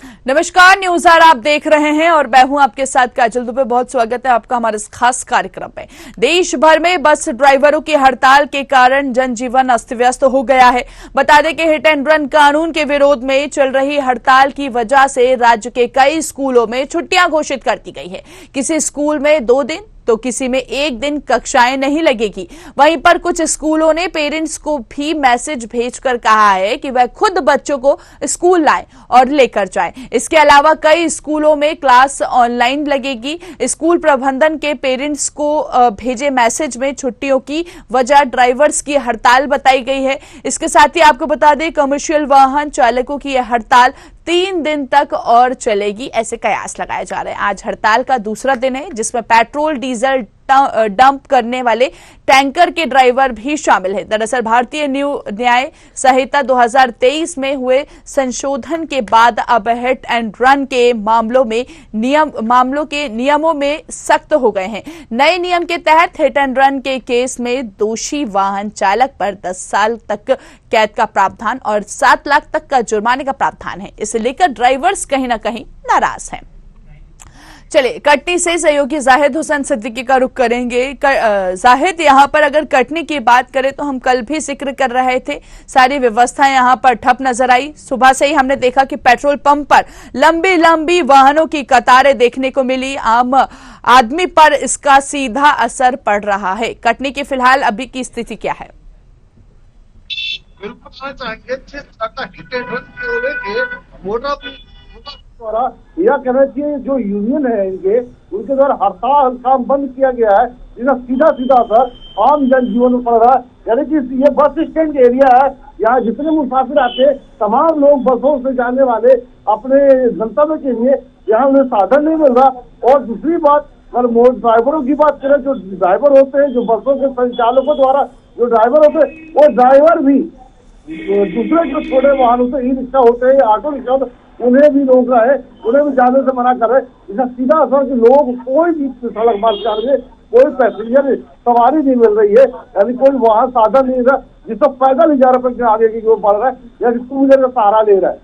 नमस्कार, news are आप देख रहे हैं और मैं हूं आपके साथ काजल दुबे। बहुत स्वागत है आपका हमारे इस खास कार्यक्रम में। देश भर में बस ड्राइवरों की हड़ताल के कारण जनजीवन अस्त व्यस्त हो गया है। बता दें कि हिट एंड रन कानून के विरोध में चल रही हड़ताल की वजह से राज्य के कई स्कूलों में छुट्टियां घोषित कर दी गई है। किसी स्कूल में 2 दिन तो किसी में 1 दिन कक्षाएं नहीं लगेगी। वहीं पर कुछ स्कूलों ने पेरेंट्स को भी मैसेज भेजकर कहा है कि वह खुद बच्चों को स्कूल लाएं और लेकर जाएं। इसके अलावा कई स्कूलों में क्लास ऑनलाइन लगेगी। स्कूल प्रबंधन के पेरेंट्स को भेजे मैसेज में छुट्टियों की वजह ड्राइवर्स की हड़ताल बताई गई है। इसके साथ ही आपको बता दें, कमर्शियल वाहन चालकों की यह हड़ताल 3 दिन तक और चलेगी, ऐसे कयास लगाए जा रहे हैं। आज हड़ताल का दूसरा दिन है जिसमें पेट्रोल डीजल डंप करने वाले टैंकर के ड्राइवर भी शामिल हैं। दरअसल भारतीय न्याय संहिता 2023 में हुए संशोधन के बाद अब हिट एंड रन के मामलों के नियमों में सख्त हो गए हैं। नए नियम के तहत हिट एंड रन के केस में दोषी वाहन चालक पर 10 साल तक कैद का प्रावधान और 7 लाख तक का जुर्माने का प्रावधान है। इसे लेकर ड्राइवर्स कहीं ना कहीं नाराज हैं। चलिए, कटनी से सहयोगी जाहिद हुसैन सिद्दीकी का रुख करेंगे। जाहिद, यहाँ पर अगर कटनी की बात करें तो हम कल भी जिक्र कर रहे थे, सारी व्यवस्थाएं यहाँ पर ठप नजर आई। सुबह से ही हमने देखा कि पेट्रोल पंप पर लंबी लंबी वाहनों की कतारें देखने को मिली। आम आदमी पर इसका सीधा असर पड़ रहा है। कटनी की फिलहाल अभी की स्थिति क्या है? बिल्कुल द्वारा यह कहना चाहिए जो यूनियन है उनके द्वारा हड़ताल काम बंद किया गया है, इसका सीधा सीधा असर आम जनजीवन में पड़ रहा है। यानी कि ये बस स्टैंड के एरिया है, यहाँ जितने मुसाफिर आते हैं तमाम लोग बसों से जाने वाले अपने गंतव्य के लिए यहाँ उन्हें साधन नहीं मिल रहा। और दूसरी बात, अगर ड्राइवरों की बात करें, जो ड्राइवर होते हैं, जो बसों के संचालकों द्वारा जो ड्राइवर होते हैं, वो ड्राइवर भी दूसरे जो छोटे वाहन होते हैं, ई रिक्शा होते हैं या ऑटो रिक्शा होते, उन्हें भी रोक रहा है, उन्हें भी जाने से मना कर रहे हैं। इसका सीधा असर कि लोग कोई भी सड़क मार्ग जा रहे, कोई पैसेंजर सवारी नहीं मिल रही है, यानी कोई वहां साधन नहीं रहा, जिसको पैदल ही जा रहा आगे की ओर बढ़ रहा है या टू व्हीलर का सहारा ले रहा है।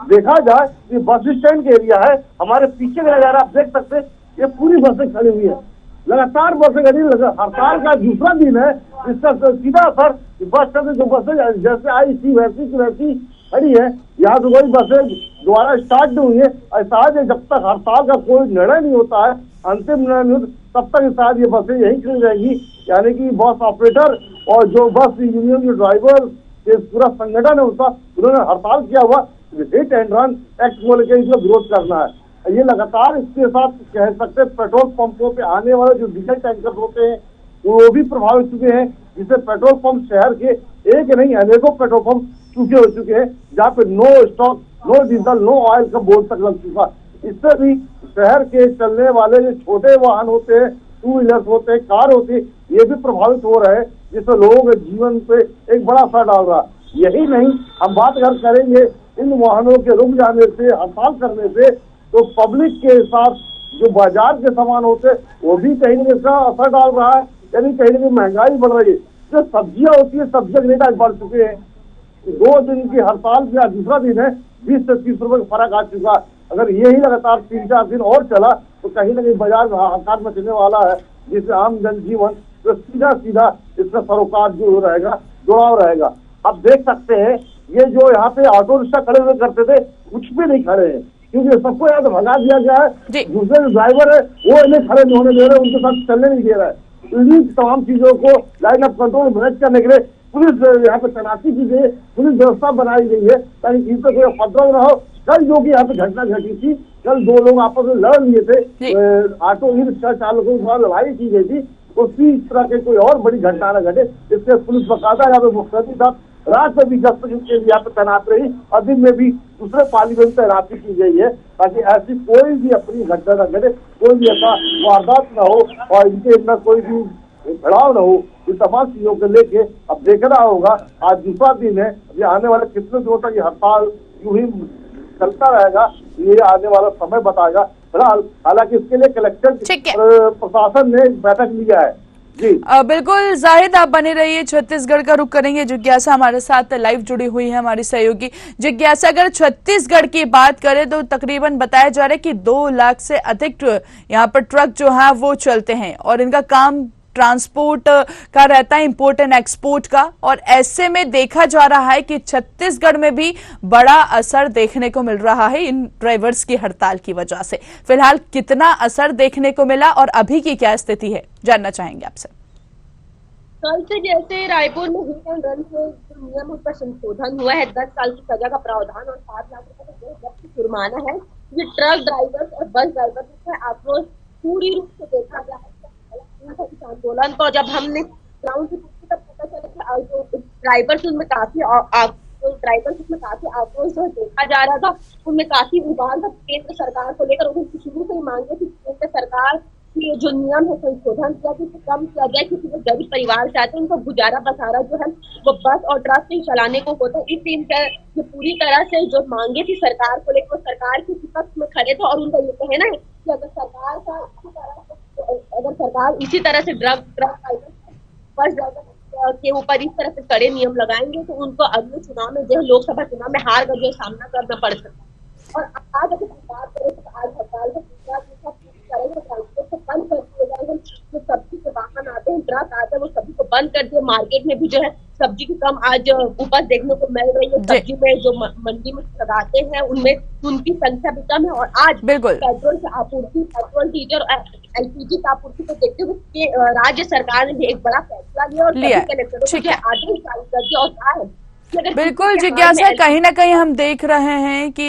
देखा जाए कि बस स्टैंड के एरिया है, हमारे पीछे का नजारा आप देख सकते हैं, ये पूरी बसें खड़ी हुई है, लगातार बसें खड़ी। हड़ताल का दूसरा दिन है, इसका सीधा असर बस स्टैंड जो बसें जैसे आई थी वैसी की वैसी खड़ी है। यहाँ तो कोई बसें दोबारा स्टार्ट नहीं हुई है। ऐसा है जब तक हड़ताल का कोई निर्णय नहीं होता है, अंतिम निर्णय नहीं होता, तब तक शायद ये बसें यही खड़ी रहेगी। यानी कि बस ऑपरेटर और जो बस यूनियन के ड्राइवर के पूरा संगठन है उसका, उन्होंने हड़ताल किया हुआ हिट एंड रन एक्ट को लेकर इसका विरोध करना है। ये लगातार इसके साथ कह सकते पेट्रोल पंपों पे आने वाले जो डीजल टैंकर होते हैं वो भी प्रभावित चुके हैं, जिससे पेट्रोल पंप शहर के एक नहीं अनेकों पेट्रोल पंप चूके हो चुके हैं, जहाँ पे no stock, no diesel, no oil का बोर्ड तक लग चुका। इससे भी शहर के चलने वाले जो छोटे वाहन होते हैं, टू व्हीलर्स होते हैं, कार होती है, ये भी प्रभावित हो रहे हैं, जिससे लोगों के जीवन पे एक बड़ा असर डाल रहा है। यही नहीं, हम बात अगर करेंगे इन वाहनों के रुक जाने से, हड़ताल करने से, तो पब्लिक के साथ जो बाजार के सामान होते हैं वो भी कहीं न कहीं इसका असर डाल रहा है। यानी कहीं न कहीं महंगाई बढ़ रही है। जो सब्जियां होती है, सब्जियों के रेट आज बढ़ चुके हैं। 2 दिन की हड़ताल का दूसरा दिन है, 20 से 30 रुपए का फर्क आ चुका। अगर यही लगातार 3-4 दिन और चला तो कहीं ना कहीं बाजार में हाहाकार मचने वाला है, जिससे आम जनजीवन तो सीधा सीधा इसका सरोकार जो रहेगा, जुड़ाव रहेगा। आप देख सकते हैं ये जो यहाँ पे ऑटो रिक्शा खड़े हुए करते थे, कुछ भी नहीं खड़े हैं, क्योंकि सबको यहाँ तो भगा दिया गया है। दूसरे ड्राइवर है वो इन्हें खड़े नहीं होने दे रहे, उनके साथ चलने नहीं दे रहा है। इन तमाम चीजों को लाइन ऑफ कंट्रोल मैनेज करने के लिए पुलिस यहाँ पे तैनाती की गई है, पुलिस व्यवस्था बनाई गई है ताकि किसी से कोई उपद्रव न हो। कल जो कि यहाँ पे घटना घटी थी, कल 2 लोग आपस में लड़ लिए थे, ऑटो ई रिक्शा चालकों द्वारा लड़ाई की गई थी, उसी तरह के कोई और बड़ी घटना न घटे, इससे पुलिस बकायदा यहाँ पे मुख्यमंत्री साहब रात में भी गश्त के लिए यहाँ पे तैनात रही और दिन में भी दूसरे पाली में तैनाती की गई है, ताकि ऐसी कोई भी अपनी घटना न घटे, कोई भी ऐसा वारदात न हो और इनके अंदर कोई भी भड़ाव न हो। इन तमाम चीजों को लेके अब देखना होगा। आज दूसरा दिन है, ये आने वाले कितने दिनों तक ये हड़ताल यूं ही चलता रहेगा, ये आने वाला समय बताएगा। फिलहाल हालांकि इसके लिए कलेक्टर प्रशासन ने बैठक लिया है, जी बिल्कुल जाहिद, आप बने रहिए। छत्तीसगढ़ का रुख करेंगे। जिज्ञासा हमारे साथ लाइव जुड़ी हुई है, हमारी सहयोगी जिज्ञासा। अगर छत्तीसगढ़ की बात करें तो तकरीबन बताया जा रहा है कि 2 लाख से अधिक यहाँ पर ट्रक जो है वो चलते हैं और इनका काम ट्रांसपोर्ट का रहता है, इंपोर्ट एंड एक्सपोर्ट का। और ऐसे में देखा जा रहा है कि छत्तीसगढ़ में भी बड़ा असर देखने को मिल रहा है इन ड्राइवर्स की हड़ताल की वजह से। फिलहाल कितना असर देखने को मिला और अभी की क्या स्थिति है, जानना चाहेंगे आपसे। कल से जैसे रायपुर में हिट एंड रन के जो नियम उस पर संशोधन हुआ है, 10 साल की सजा का प्रावधान और 7 लाख रुपए का जब्त जुर्माना है। ये ट्रक ड्राइवर्स और बस ड्राइवर्स का आक्रोश पूरी रूप से देखा गया है इस आंदोलन को। जब हमने ग्राउंड से पूछी तब पता चला कि जो ड्राइवर्स उसमें काफी आक्रोश जो देखा जा रहा था, उनमें काफी उबार था केंद्र सरकार को लेकर। उन्होंने शुरू से ही मांगे थी केंद्र सरकार की जो नियम है संशोधन किया कि कम किया जाए, क्योंकि जो गरीब परिवार से आते हैं उनको गुजारा बसारा जो है वो बस और ट्रक से ही चलाने को होता है। इस दिन जो पूरी तरह से जो मांगे थी सरकार को लेकर, सरकार के विपक्ष में खड़े थे। और उनका ये कहना है कि अगर सरकार इसी तरह से ट्रक बस ड्राइवर के ऊपर इस तरह से कड़े नियम लगाएंगे तो उनको अगले चुनाव में, जो लोकसभा चुनाव में हार का जो सामना करना पड़ सकता है। और आज अगर बात करें तो आज हड़ताल का ट्रांसपोर्ट को बंद कर दिए जाएंगे। जो सब्जी के वाहन आते हैं, ट्रक आते हैं, वो सभी को बंद कर दिए। मार्केट में भी जो है सब्जी की कम आज उपज देखने को मिल रही है। सब्जी में जो मंडी में लगाते हैं उनमें उनकी संख्या भी कम है। और आज पेट्रोल की आपूर्ति, पेट्रोल, डीजल और एलपीजी की आपूर्ति को देखते हुए राज्य सरकार ने भी एक बड़ा फैसला लिया और सभी कलेक्टरों को आदेश जारी कर दिया। और कहा है बिल्कुल जिज्ञासा, कहीं ना कहीं हम देख रहे हैं कि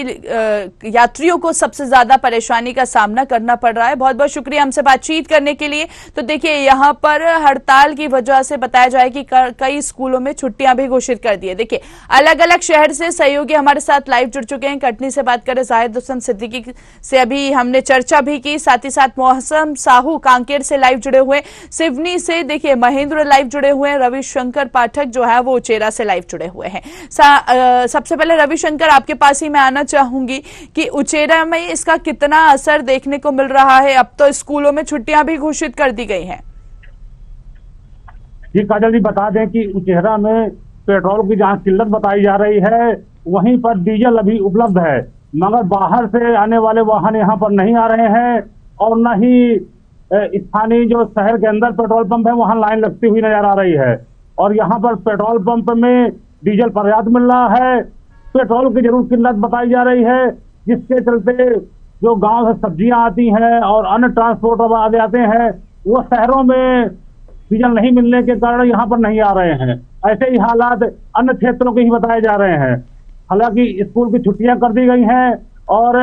यात्रियों को सबसे ज्यादा परेशानी का सामना करना पड़ रहा है। बहुत बहुत शुक्रिया हमसे बातचीत करने के लिए। तो देखिए, यहाँ पर हड़ताल की वजह से बताया जाए कि कई स्कूलों में छुट्टियां भी घोषित कर दी है। देखिए, अलग अलग शहर से सहयोगी हमारे साथ लाइव जुड़ चुके हैं। कटनी से बात करें जाहिद हुसैन सिद्दीकी से अभी हमने चर्चा भी की, साथ ही साथ मौसम साहू कांकेर से लाइव जुड़े हुए, सिवनी से देखिए महेंद्र लाइव जुड़े हुए हैं, रविशंकर पाठक जो है वो उचेरा से लाइव जुड़े हुए हैं। सबसे पहले रविशंकर, आपके पास ही मैं आना चाहूंगी कि उचेरा में इसका कितना असर देखने को मिल रहा है। अब तो स्कूलों में छुट्टियां भी घोषित कर दी गई हैं। जी काजल जी, बता दें कि उचेरा में पेट्रोल की जहां किल्लत बताई जा रही है, वहीं पर डीजल अभी उपलब्ध है, मगर बाहर से आने वाले वाहन यहाँ पर नहीं आ रहे हैं और न ही स्थानीय जो शहर के अंदर पेट्रोल पंप है वहां लाइन लगती हुई नजर आ रही है। और यहाँ पर पेट्रोल पंप में डीजल पर्याप्त मिल रहा है, पेट्रोल की जरूर किल्लत बताई जा रही है, जिसके चलते जो गांव से सब्जियां आती हैं और अन्य ट्रांसपोर्ट आ जाते हैं, वो शहरों में डीजल नहीं मिलने के कारण यहाँ पर नहीं आ रहे हैं। ऐसे ही हालात अन्य क्षेत्रों के ही बताए जा रहे हैं। हालांकि स्कूल की छुट्टियां कर दी गई हैं और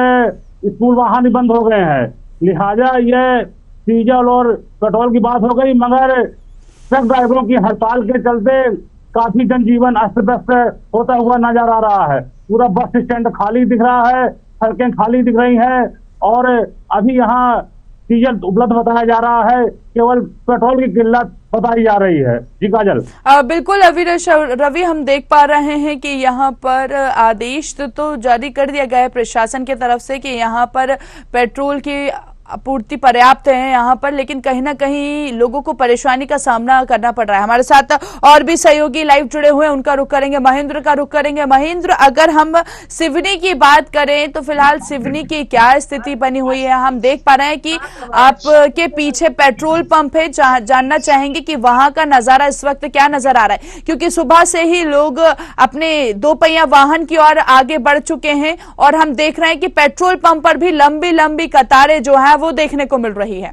स्कूल वाहन ही बंद हो गए हैं, लिहाजा ये डीजल और पेट्रोल की बात हो गई। मगर ट्रक ड्राइवरों की हड़ताल के चलते काफी जनजीवन अस्त व्यस्त होता हुआ नजर आ रहा है। पूरा बस स्टैंड खाली दिख रहा है, सड़कें खाली दिख रही हैं और अभी यहाँ डीजल उपलब्ध बताया जा रहा है, केवल पेट्रोल की किल्लत बताई जा रही है। जी काजल। बिल्कुल रवि, हम देख पा रहे हैं कि यहाँ पर आदेश तो जारी कर दिया गया है प्रशासन की तरफ से कि यहाँ पर पेट्रोल की आपूर्ति पर्याप्त है यहाँ पर, लेकिन कहीं ना कहीं लोगों को परेशानी का सामना करना पड़ रहा है। हमारे साथ और भी सहयोगी लाइव जुड़े हुए हैं, उनका रुख करेंगे, महेंद्र का रुख करेंगे। महेंद्र, अगर हम सिवनी की बात करें तो फिलहाल सिवनी की क्या स्थिति बनी हुई है? हम देख पा रहे हैं कि आपके पीछे पेट्रोल पंप है, जानना चाहेंगे कि वहां का नजारा इस वक्त क्या नजर आ रहा है, क्योंकि सुबह से ही लोग अपने 2 पहिया वाहन की ओर आगे बढ़ चुके हैं और हम देख रहे हैं कि पेट्रोल पंप पर भी लंबी लंबी कतारें जो है वो देखने को मिल रही है।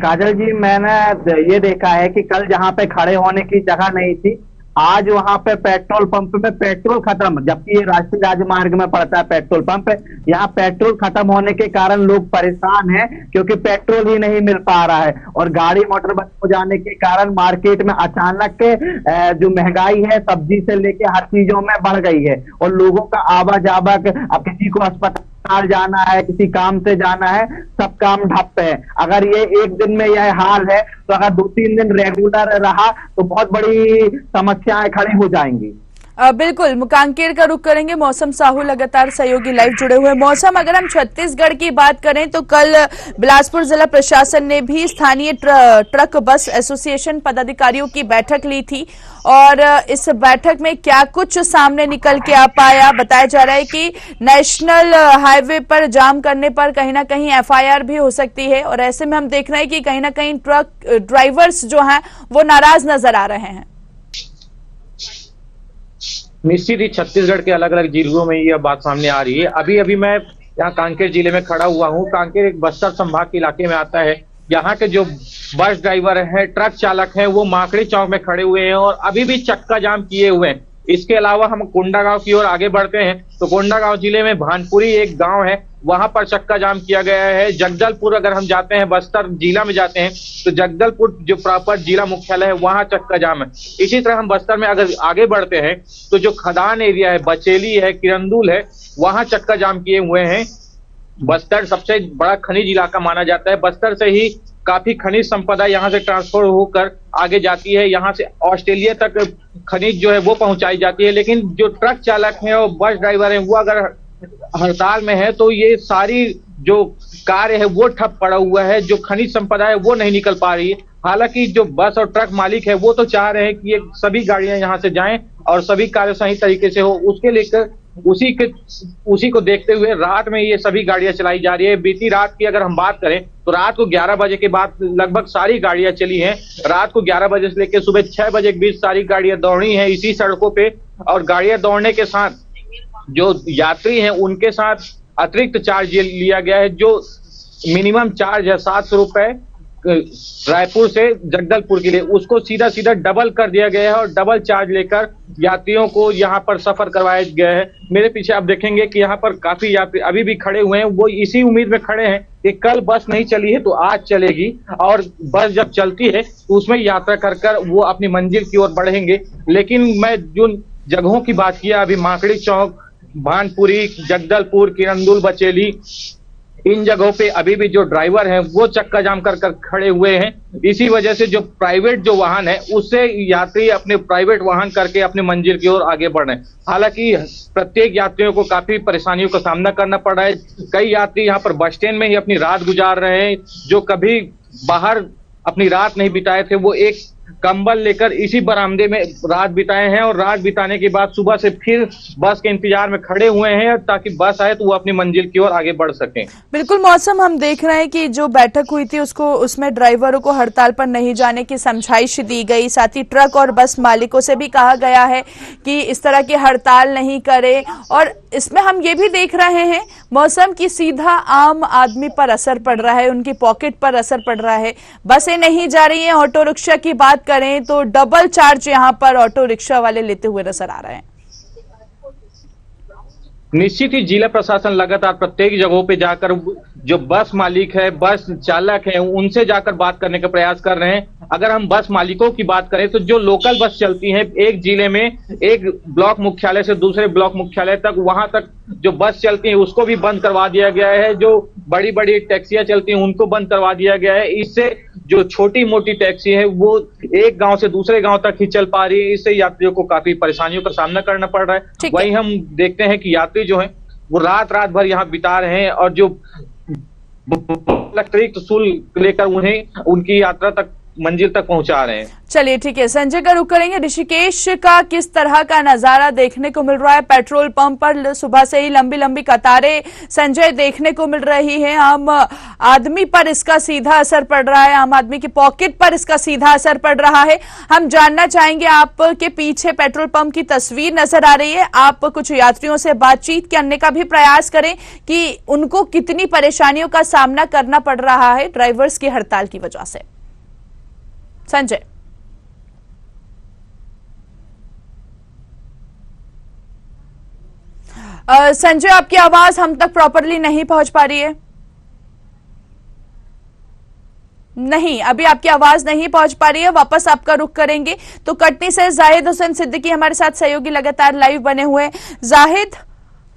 काजल जी, मैंने ये देखा है कि कल जहां पे खड़े होने की जगह नहीं थी, आज वहां पे पेट्रोल पंप में पेट्रोल खत्म, जबकि ये राष्ट्रीय राजमार्ग में पड़ता है पेट्रोल पंप, यहाँ पेट्रोल खत्म होने के कारण लोग परेशान हैं क्योंकि पेट्रोल ही नहीं मिल पा रहा है। और गाड़ी मोटर बंद हो जाने के कारण मार्केट में अचानक जो महंगाई है सब्जी से लेके हर चीजों में बढ़ गई है और लोगों का आवाजावक, अब किसी को अस्पताल जाना है, किसी काम से जाना है, सब काम ठप है। अगर ये एक दिन में यह हाल है तो अगर 2-3 दिन रेगुलर रहा तो बहुत बड़ी समस्याएं खड़ी हो जाएंगी। बिल्कुल मुकांकेर का रुख करेंगे। मौसम साहू लगातार सहयोगी लाइव जुड़े हुए। मौसम, अगर हम छत्तीसगढ़ की बात करें तो कल बिलासपुर जिला प्रशासन ने भी स्थानीय ट्रक बस एसोसिएशन पदाधिकारियों की बैठक ली थी और इस बैठक में क्या कुछ सामने निकल के आ पाया। बताया जा रहा है कि नेशनल हाईवे पर जाम करने पर कहीं ना कहीं एफआईआर भी हो सकती है और ऐसे में हम देख रहे हैं कि कहीं ना कहीं ट्रक ड्राइवर्स जो हैं वो नाराज नजर आ रहे हैं। निश्चित ही छत्तीसगढ़ के अलग अलग जिलों में यह बात सामने आ रही है। अभी अभी मैं यहाँ कांकेर जिले में खड़ा हुआ हूँ। कांकेर एक बस्तर संभाग के इलाके में आता है। यहाँ के जो बस ड्राइवर है, ट्रक चालक है, वो माकड़ी चौक में खड़े हुए हैं और अभी भी चक्का जाम किए हुए हैं। इसके अलावा हम कोंडागांव की ओर आगे बढ़ते हैं तो कोंडागांव जिले में भानपुरी एक गांव है, वहां पर चक्का जाम किया गया है। जगदलपुर अगर हम जाते हैं, बस्तर जिला में जाते हैं तो जगदलपुर जो प्रॉपर जिला मुख्यालय है वहां चक्का जाम है। इसी तरह हम बस्तर में अगर आगे बढ़ते हैं तो जो खदान एरिया है, बचेली है, किरंदुल है, वहां चक्का जाम किए हुए हैं। बस्तर सबसे बड़ा खनिज इलाका माना जाता है। बस्तर से ही काफी खनिज संपदा यहाँ से ट्रांसफर होकर आगे जाती है। यहाँ से ऑस्ट्रेलिया तक खनिज जो है वो पहुंचाई जाती है। लेकिन जो ट्रक चालक हैं और बस ड्राइवर हैं वो अगर हड़ताल में है तो ये सारी जो कार्य है वो ठप पड़ा हुआ है। जो खनिज संपदा है वो नहीं निकल पा रही है। हालांकि जो बस और ट्रक मालिक है वो तो चाह रहे हैं कि ये सभी गाड़ियां यहाँ से जाएं और सभी कार्य सही तरीके से हो। उसके लेकर उसी को देखते हुए रात में ये सभी गाड़ियां चलाई जा रही है। बीती रात की अगर हम बात करें तो रात को 11 बजे के बाद लगभग सारी गाड़ियां चली हैं। रात को 11 बजे से लेकर सुबह 6 बजे के बीच सारी गाड़ियां दौड़ी हैं इसी सड़कों पे। और गाड़ियां दौड़ने के साथ जो यात्री हैं उनके साथ अतिरिक्त चार्ज लिया गया है। जो मिनिमम चार्ज है 700 रुपए रायपुर से जगदलपुर के लिए, उसको सीधा सीधा डबल कर दिया गया है और डबल चार्ज लेकर यात्रियों को यहाँ पर सफर करवाया गया है। मेरे पीछे आप देखेंगे कि यहाँ पर काफी यात्री अभी भी खड़े हुए हैं। वो इसी उम्मीद में खड़े हैं कि कल बस नहीं चली है तो आज चलेगी और बस जब चलती है तो उसमें यात्रा कर कर वो अपनी मंजिल की ओर बढ़ेंगे। लेकिन मैं जिन जगहों की बात किया अभी, माकड़ी चौक, भानपुरी, जगदलपुर, किरंदुल, बचेली, इन जगहों पे अभी भी जो ड्राइवर हैं वो चक्का जाम कर खड़े हुए हैं। इसी वजह से जो प्राइवेट जो वाहन है उससे यात्री अपने प्राइवेट वाहन करके अपनी मंजिल की ओर आगे बढ़ रहे हैं। हालांकि प्रत्येक यात्रियों को काफी परेशानियों का सामना करना पड़ रहा है। कई यात्री यहाँ पर बस स्टैंड में ही अपनी रात गुजार रहे हैं। जो कभी बाहर अपनी रात नहीं बिताए थे वो एक कंबल लेकर इसी बरामदे में रात बिताए हैं और रात बिताने के बाद सुबह से फिर बस के इंतजार में खड़े हुए हैं ताकि बस आए तो वो अपनी मंजिल की ओर आगे बढ़ सकें। बिल्कुल मौसम, हम देख रहे हैं कि जो बैठक हुई थी उसमें ड्राइवरों को हड़ताल पर नहीं जाने की समझाइश दी गई। साथ ही ट्रक और बस मालिकों से भी कहा गया है कि इस तरह की हड़ताल नहीं करें। और इसमें हम ये भी देख रहे हैं मौसम की सीधा आम आदमी पर असर पड़ रहा है, उनकी पॉकेट पर असर पड़ रहा है। बसें नहीं जा रही हैं। ऑटो रिक्शा की बात करें तो डबल चार्ज यहां पर ऑटो रिक्शा वाले लेते हुए नजर आ रहे हैं। निश्चित ही जिला प्रशासन लगातार प्रत्येक जगहों पे जाकर जो बस मालिक है, बस चालक है, उनसे जाकर बात करने का प्रयास कर रहे हैं। अगर हम बस मालिकों की बात करें तो जो लोकल बस चलती हैं एक जिले में एक ब्लॉक मुख्यालय से दूसरे ब्लॉक मुख्यालय तक, वहां तक जो बस चलती है उसको भी बंद करवा दिया गया है। जो बड़ी बड़ी टैक्सियां चलती हैं उनको बंद करवा दिया गया है। इससे जो छोटी मोटी टैक्सी है वो एक गांव से दूसरे गांव तक ही चल पा रही है। इससे यात्रियों को काफी परेशानियों का सामना करना पड़ रहा है। वहीं हम देखते हैं कि यात्री जो है वो रात भर यहाँ बिता रहे हैं और जो अतिरिक्त शुल्क लेकर उन्हें उनकी यात्रा तक मंजिल तक पहुंचा रहे हैं। चलिए ठीक है, संजय का रुख करेंगे। ऋषिकेश का किस तरह का नजारा देखने को मिल रहा है? पेट्रोल पंप पर सुबह से ही लंबी लंबी कतारें संजय देखने को मिल रही है। आम आदमी पर इसका सीधा असर पड़ रहा है, आम आदमी की पॉकेट पर इसका सीधा असर पड़ रहा है। हम जानना चाहेंगे, आपके पीछे पेट्रोल पंप की तस्वीर नजर आ रही है। आप कुछ यात्रियों से बातचीत करने का भी प्रयास करें कि उनको कितनी परेशानियों का सामना करना पड़ रहा है ड्राइवर्स की हड़ताल की वजह से। संजय, संजय आपकी आवाज हम तक प्रॉपरली नहीं पहुंच पा रही है। नहीं, अभी आपकी आवाज नहीं पहुंच पा रही है। वापस आपका रुख करेंगे तो कटनी से जाहिद हुसैन सिद्दीकी हमारे साथ सहयोगी लगातार लाइव बने हुए हैं। जाहिद,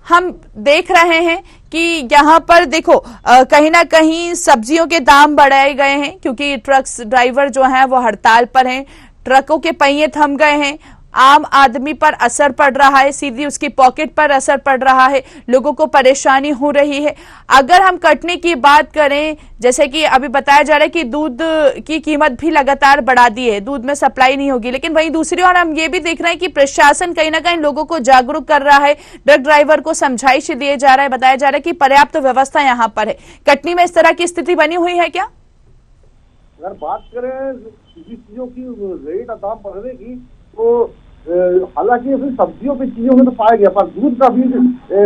हम देख रहे हैं कि यहाँ पर देखो कहीं ना कहीं सब्जियों के दाम बढ़ाए गए हैं क्योंकि ट्रक ड्राइवर जो हैं वो हड़ताल पर हैं। ट्रकों के पहिए थम गए हैं। आम आदमी पर असर पड़ रहा है, सीधी उसकी पॉकेट पर असर पड़ रहा है, लोगों को परेशानी हो रही है। अगर हम कटने की बात करें, जैसे कि अभी बताया जा रहा है कि दूध की कीमत भी लगातार बढ़ा दी है, दूध में सप्लाई नहीं होगी, लेकिन वहीं दूसरी ओर हम ये भी देख रहे हैं कि प्रशासन कहीं ना कहीं लोगों को जागरूक कर रहा है, ट्रक ड्राइवर को समझाइश दिए जा रहा है, बताया जा रहा है कि पर्याप्त व्यवस्था यहाँ पर है। कटनी में इस तरह की स्थिति बनी हुई है क्या? अगर बात करें किसी चीजों की रेट और दाम बढ़ने की, तो हालांकि अभी सब्जियों की चीजों में तो पाया गया, पर दूध का भी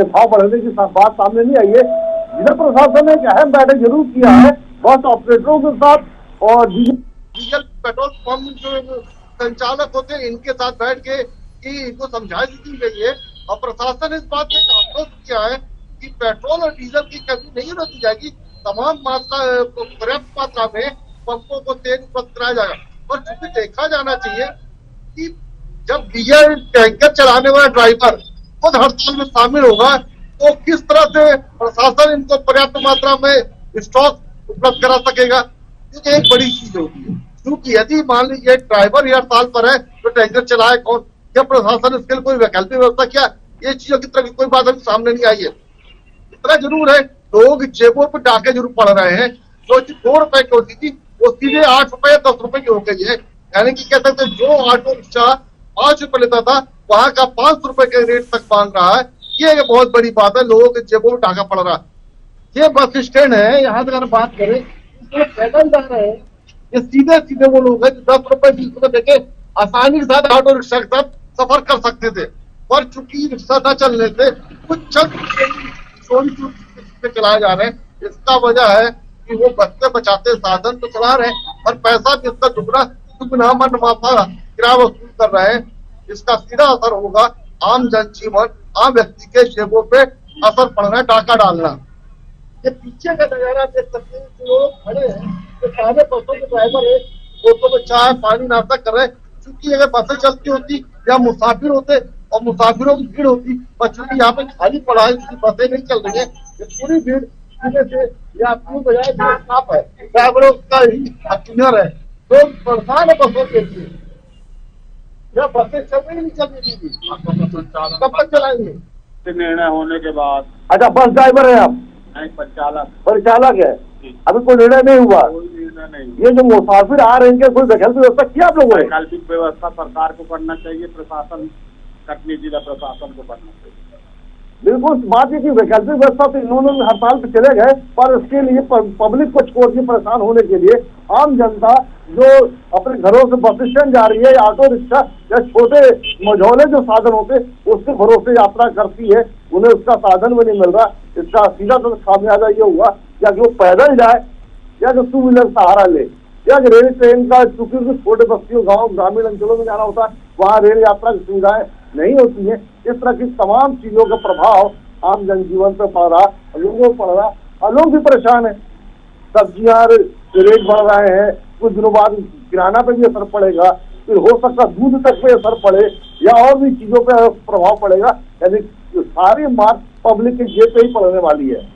भाव बढ़ने की बात सामने नहीं आई है। जिला प्रशासन ने एक अहम बैठक जरूर किया है बस ऑपरेटरों के साथ, और डीजल पेट्रोल पंप जो संचालक होते हैं इनके साथ बैठ के कि इनको समझाइश दी गई है, और प्रशासन ने इस बात का आश्वस्त किया है कि पेट्रोल और डीजल की कमी नहीं रोकी जाएगी। तमाम मात्रा पर्याप्त मात्रा में पंपों को तेल उपलब्ध कराया जाएगा। और चूंकि देखा जाना चाहिए कि जब डीजल टैंकर चलाने वाला ड्राइवर खुद हड़ताल में शामिल होगा तो किस तरह से प्रशासन इनको पर्याप्त मात्रा में स्टॉक उपलब्ध करा सकेगा, क्योंकि एक बड़ी चीज होती है। क्योंकि यदि मान लीजिए ड्राइवर ही हड़ताल पर है तो टैंकर चलाए कौन? क्या प्रशासन इसके लिए कोई वैकल्पिक व्यवस्था किया? ये चीजों की तरह की कोई बात अभी सामने नहीं आई है। इतना जरूर है, लोग जेबों पर डाके जरूर पड़ रहे हैं। जो 2 रुपए की होती थी वो सीधे 8 रुपए 10 रुपए की हो गई है। यानी कि कह सकते जो ऑटो रिक्शा 5 रुपए लेता था वहां का 500 रुपए के रेट तक मांग रहा है। ये एक बहुत बड़ी बात है, लोगों के जेबों में डाका पड़ रहा है। ये बस स्टैंड है, यहाँ से अगर बात करें इसमें पैदल जा रहे हैं, ये सीधे सीधे वो लोग हैं 10 रुपए 20 रुपए देके आसानी के साथ ऑटो रिक्शा के साथ सफर कर सकते थे। पर चूंकि रिक्शा न चलने से कुछ चोरी चलाए जा रहे हैं। इसका वजह है कि वो बचते बचाते साधन तो चला रहे हैं और पैसा भी इसका दुगना मात्रा किराया वसूल कर रहे हैं। इसका सीधा असर होगा आम जनजीवन, आम व्यक्ति के जेबों पे असर पड़ रहा है, डाका डालना। ये पीछे का नजारा देख सकते हैं, जो लोग खड़े हैं तो सारे बसों के ड्राइवर है, ऑटो में चाय पानी नाश्ता कर रहे हैं। क्योंकि अगर बसें चलती होती या मुसाफिर होते और मुसाफिरों की भीड़ होती, पर चूंकि यहाँ पे खाली पड़ा है, बसें नहीं चल रही है, ये पूरी भीड़ से यात्रियों बजाय साफ है, ड्राइवरों का ही क्लियर है, तो परेशान है बसों के लिए। या बसें चल रही नहीं चल रही, कब तक चलाएंगे? निर्णय होने के बाद। अच्छा, बस ड्राइवर है आप? नहीं, परिचालक। परिचालक है, अभी कोई निर्णय नहीं हुआ? कोई निर्णय नहीं। ये जो मुसाफिर आ रहे हैं कोई वैकल्पिक व्यवस्था किया आप लोगों ने? वैकल्पिक व्यवस्था सरकार को करना चाहिए, प्रशासन, कटनी जिला प्रशासन को करना चाहिए। बिल्कुल बात है कि वैकल्पिक व्यवस्था तो इन्होंने हड़ताल पे चले गए, पर उसके लिए पब्लिक को छोड़ के परेशान होने के लिए आम जनता जो अपने घरों से बस स्टैंड जा रही है, या ऑटो रिक्शा या छोटे मझौले जो साधन होते उसके भरोसे यात्रा करती है, उन्हें उसका साधन भी नहीं मिल रहा। इसका सीधा तो खामियाजा ये हुआ या कि वो पैदल जाए या कि 2 व्हीलर सहारा ले, या कि रेल ट्रेन का, चूंकि छोटे बस्तियों गाँव ग्रामीण अंचलों में जाना होता है, वहाँ रेल यात्रा की सुविधाएं नहीं होती है। इस तरह की तमाम चीजों का प्रभाव आम जनजीवन पर पड़ रहा, लोगों पर पड़ रहा, और लोग भी परेशान है। सब्जियां रेट बढ़ रहे हैं, कुछ दिनों बाद किराना पे भी असर पड़ेगा, फिर हो सकता दूध तक पे असर पड़े या और भी चीजों पे प्रभाव पड़ेगा। यानी सारी मार पब्लिक के जेब पे ही पड़ने वाली है।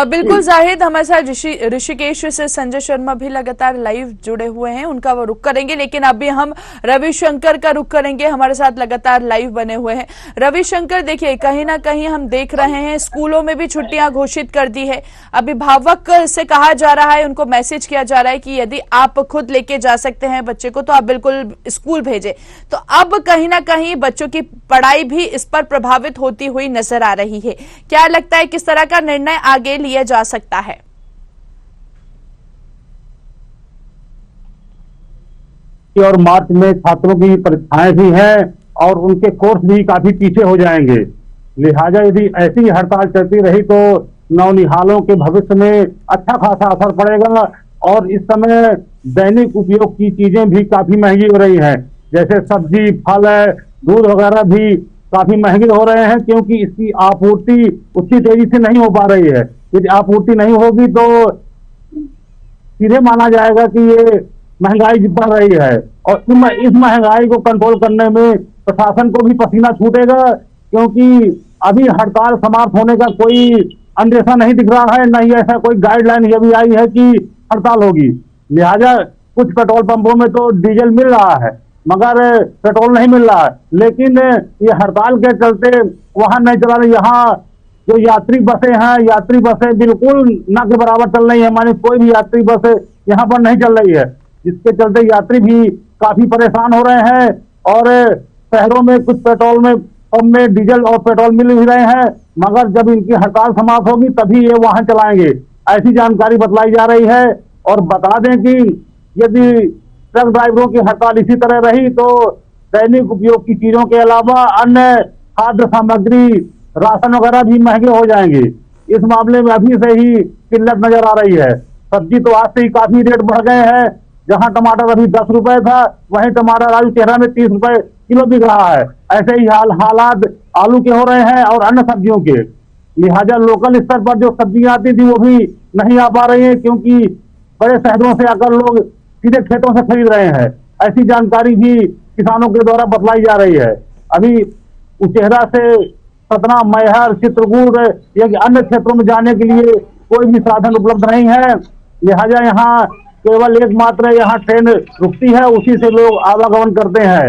बिल्कुल जाहिद, हमारे साथ ऋषिकेश से संजय शर्मा भी लगातार लाइव जुड़े हुए हैं, उनका वो रुख करेंगे, लेकिन अभी हम रविशंकर का रुख करेंगे, हमारे साथ लगातार लाइव बने हुए हैं। रविशंकर, देखिए कहीं ना कहीं हम देख रहे हैं स्कूलों में भी छुट्टियां घोषित कर दी है, अभिभावक से कहा जा रहा है, उनको मैसेज किया जा रहा है कि यदि आप खुद लेके जा सकते हैं बच्चे को तो आप बिल्कुल स्कूल भेजें। तो अब कहीं ना कहीं बच्चों की पढ़ाई भी इस पर प्रभावित होती हुई नजर आ रही है। क्या लगता है किस तरह का निर्णय आगे लिया जा सकता है? और मार्च में छात्रों की परीक्षाएं भी हैं और उनके कोर्स भी काफी पीछे हो जाएंगे। लिहाजा यदि ऐसी हड़ताल चलती रही तो नौनिहालों के भविष्य में अच्छा खासा असर पड़ेगा। और इस समय दैनिक उपयोग की चीजें भी काफी महंगी हो रही हैं, जैसे सब्जी, फल, दूध वगैरह भी काफी महंगे हो रहे हैं, क्योंकि इसकी आपूर्ति उतनी तेजी से नहीं हो पा रही है। यदि आपूर्ति नहीं होगी तो सीधे माना जाएगा कि ये महंगाई बढ़ रही है, और इस महंगाई को कंट्रोल करने में प्रशासन को भी पसीना छूटेगा, क्योंकि अभी हड़ताल समाप्त होने का कोई अंदेशा नहीं दिख रहा है, न ही ऐसा कोई गाइडलाइन ये भी आई है कि हड़ताल होगी। लिहाजा कुछ पेट्रोल पंपों में तो डीजल मिल रहा है, मगर पेट्रोल नहीं मिल रहा है। लेकिन ये हड़ताल के चलते वाहन नहीं चला रहे। यहाँ जो यात्री बसें हैं, यात्री बसें बिल्कुल न के बराबर चल रही है, मानी कोई भी यात्री बस यहाँ पर नहीं चल रही है, जिसके चलते यात्री भी काफी परेशान हो रहे हैं। और शहरों में कुछ पेट्रोल में पंप में डीजल और पेट्रोल मिल भी रहे हैं, मगर जब इनकी हड़ताल समाप्त होगी तभी ये वाहन चलाएंगे, ऐसी जानकारी बतलाई जा रही है। और बता दें कि यदि ट्रक ड्राइवरों की हड़ताल इसी तरह रही तो दैनिक उपयोग की चीजों के अलावा अन्य खाद्य सामग्री, राशन वगैरह भी महंगे हो जाएंगे। इस मामले में अभी से ही किल्लत नजर आ रही है। सब्जी तो आज से ही काफी रेट बढ़ गए हैं। जहां टमाटर अभी 10 रुपए था, वहीं टमाटर आलू चेहरा में 30 रुपए किलो बिक रहा है। ऐसे ही हालात आलू के हो रहे हैं और अन्य सब्जियों के। लिहाजा लोकल स्तर पर जो सब्जियां आती थी वो भी नहीं आ पा रही है, क्योंकि बड़े शहरों से आकर लोग सीधे खेतों से खरीद रहे हैं। ऐसी जानकारी भी किसानों के द्वारा बतलाई जा रही है। अभी उचेहरा से सतना, मैहर, चित्रकूट या अन्य क्षेत्रों में जाने के लिए कोई भी साधन उपलब्ध नहीं है। लिहाजा यहाँ केवल एकमात्र यहाँ ट्रेन रुकती है, उसी से लोग आवागमन करते हैं।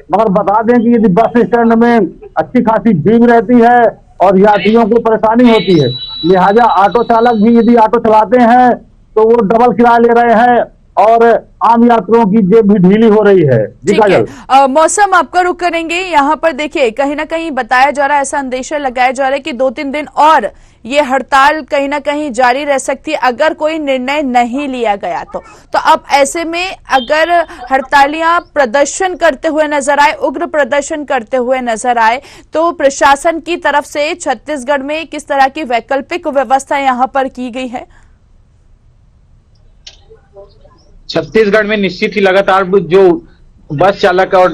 मगर बता दें कि यदि बस स्टैंड में अच्छी खासी भीड़ रहती है और यात्रियों को परेशानी होती है, लिहाजा ऑटो चालक भी यदि ऑटो चलाते हैं तो वो डबल किराया ले रहे हैं और आम यात्रियों की जेब भी ढीली हो रही है। ठीक है, मौसम आपका रुख करेंगे। यहाँ पर देखिए कहीं ना कहीं बताया जा रहा है, ऐसा अंदेशा लगाया जा रहा है कि 2-3 दिन और ये हड़ताल कहीं ना कहीं जारी रह सकती है अगर कोई निर्णय नहीं लिया गया तो अब ऐसे में अगर हड़तालियां प्रदर्शन करते हुए नजर आए, उग्र प्रदर्शन करते हुए नजर आए, तो प्रशासन की तरफ से छत्तीसगढ़ में किस तरह की वैकल्पिक व्यवस्था यहाँ पर की गई है? छत्तीसगढ़ में निश्चित ही लगातार जो बस चालक और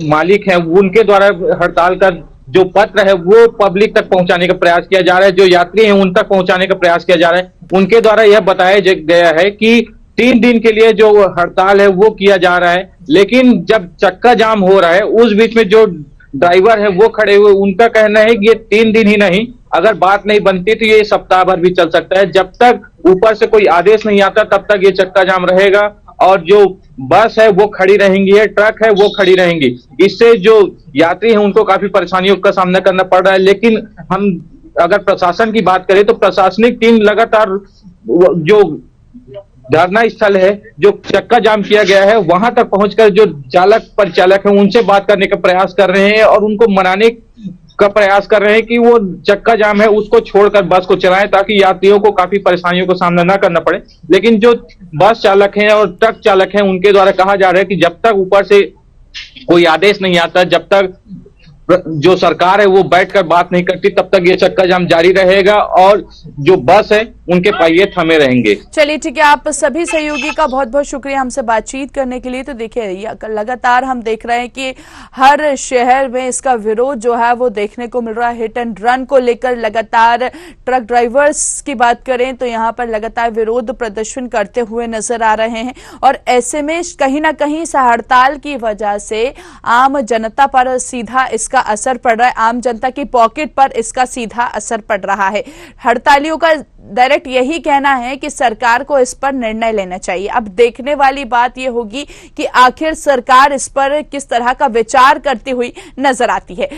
मालिक हैं उनके द्वारा हड़ताल का जो पत्र है वो पब्लिक तक पहुंचाने का प्रयास किया जा रहा है। जो यात्री हैं उन तक पहुंचाने का प्रयास किया जा रहा है। उनके द्वारा यह बताया गया है कि 3 दिन के लिए जो हड़ताल है वो किया जा रहा है, लेकिन जब चक्का जाम हो रहा है उस बीच में जो ड्राइवर है वो खड़े हुए, उनका कहना है कि ये 3 दिन ही नहीं, अगर बात नहीं बनती तो ये सप्ताह भर भी चल सकता है। जब तक ऊपर से कोई आदेश नहीं आता तब तक ये चक्का जाम रहेगा और जो बस है वो खड़ी रहेंगी, ट्रक है वो खड़ी रहेंगी। इससे जो यात्री हैं उनको काफी परेशानियों का सामना करना पड़ रहा है। लेकिन हम अगर प्रशासन की बात करें तो प्रशासनिक टीम लगातार जो धरना स्थल है, जो चक्का जाम किया गया है, वहां तक पहुंचकर जो चालक परिचालक है उनसे बात करने का प्रयास कर रहे हैं और उनको मनाने का प्रयास कर रहे हैं कि वो चक्का जाम है उसको छोड़कर बस को चलाएं, ताकि यात्रियों को काफी परेशानियों का सामना ना करना पड़े। लेकिन जो बस चालक हैं और ट्रक चालक हैं उनके द्वारा कहा जा रहा है कि जब तक ऊपर से कोई आदेश नहीं आता, जब तक जो सरकार है वो बैठकर बात नहीं करती, तब तक ये चक्का जाम जारी रहेगा और जो बस है उनके पहिए थमे रहेंगे। चलिए ठीक है, आप सभी सहयोगी का बहुत बहुत शुक्रिया हमसे बातचीत करने के लिए। तो देखिए लगातार हम देख रहे हैं कि हर शहर में इसका विरोध जो है वो देखने को मिल रहा है। हिट एंड रन को लेकर लगातार ट्रक ड्राइवर्स की बात करें तो यहाँ पर लगातार विरोध प्रदर्शन करते हुए नजर आ रहे हैं और ऐसे में कहीं ना कहीं इस हड़ताल की वजह से आम जनता पर सीधा इसका असर पड़ रहा है, आम जनता की पॉकेट पर इसका सीधा असर पड़ रहा है। हड़तालियों का डायरेक्ट यही कहना है कि सरकार को इस पर निर्णय लेना चाहिए। अब देखने वाली बात यह होगी कि आखिर सरकार इस पर किस तरह का विचार करती हुई नजर आती है।